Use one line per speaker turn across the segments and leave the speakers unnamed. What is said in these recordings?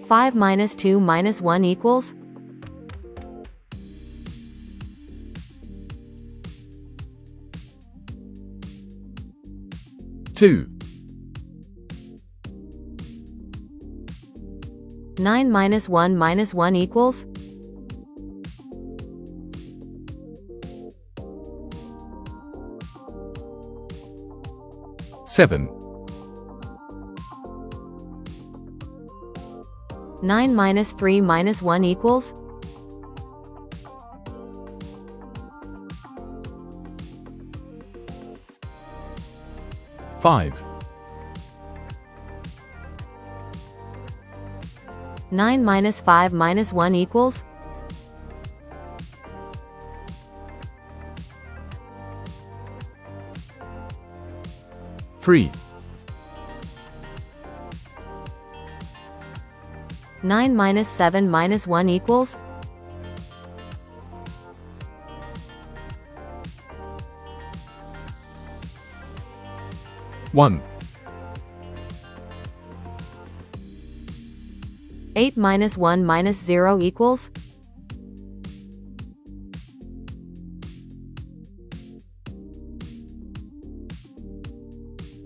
5 minus 2 minus 1 equals?
Two.
9 minus 1 equals?
Seven.
9 minus 3 minus 1 equals?
Five.
9 minus 5 minus 1 equals?
Three.
9 minus 7 minus 1 equals?
One.
8 minus 1 minus 0 equals?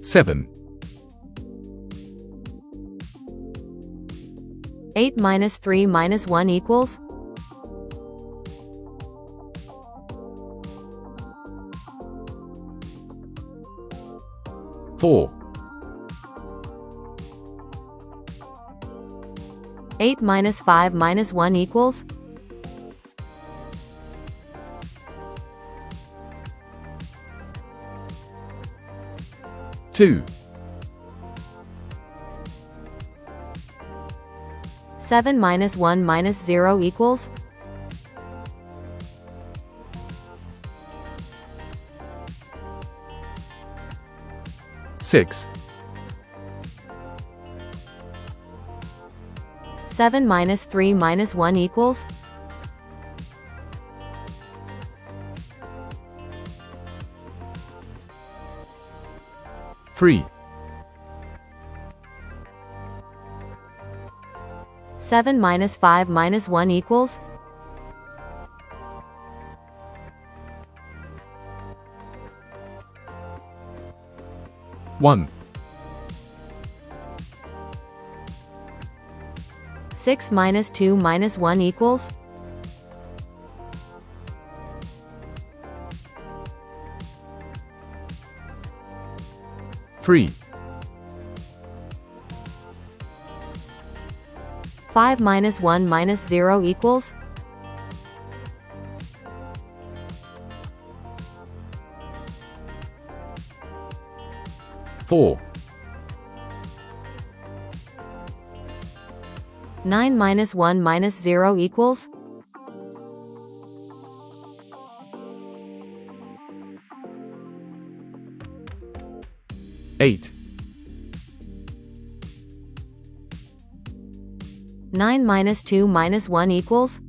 Seven.
8 minus 3 minus 1 equals?
Four.
8 minus 5 minus 1 equals?
Two.
7 minus 1 minus 0 equals?
Six.
7 minus 3 minus 1 equals?
Three.
7 minus 5 minus 1 equals?
One.
6 minus 2 minus 1 equals?
Three.
5 minus 1 minus 0 equals?
Four.
9 minus 1 minus 0 equals?
Eight.
9 minus 2 minus 1 equals?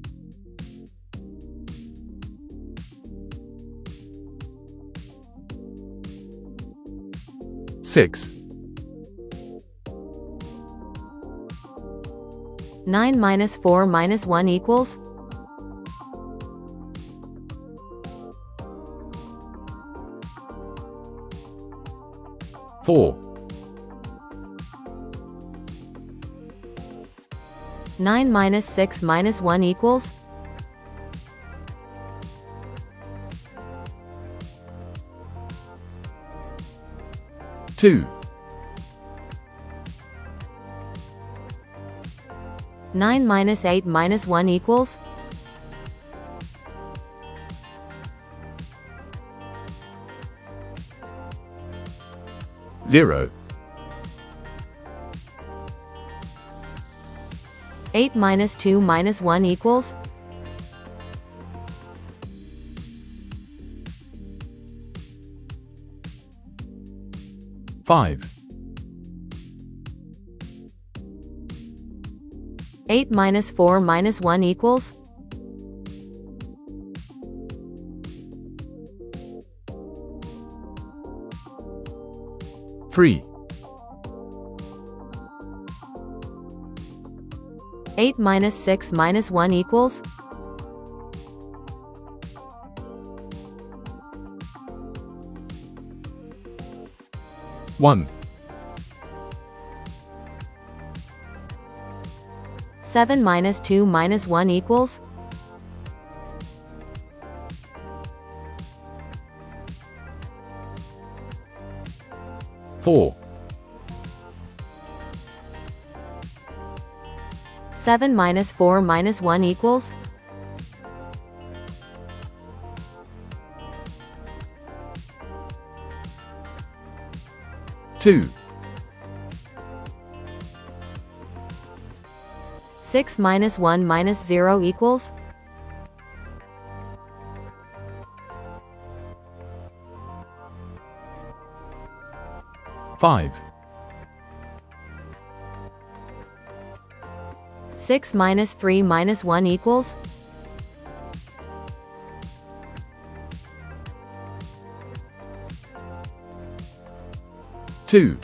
Six.
9 minus 4 minus 1 equals?
Four.
9 minus 6 minus 1 equals?
Two.
9 minus 8 minus 1 equals?
Zero.
8 minus 2 minus 1 equals?
Five.
8 minus 4 minus 1 equals?
Three.
8 minus 6 minus 1 equals?
1,
7 minus 2 minus 1 equals?
4,
7 minus 4 minus 1 equals?
2,
6 minus 1 minus 0 equals?
5,
6 minus 3 minus 1 equals?
2,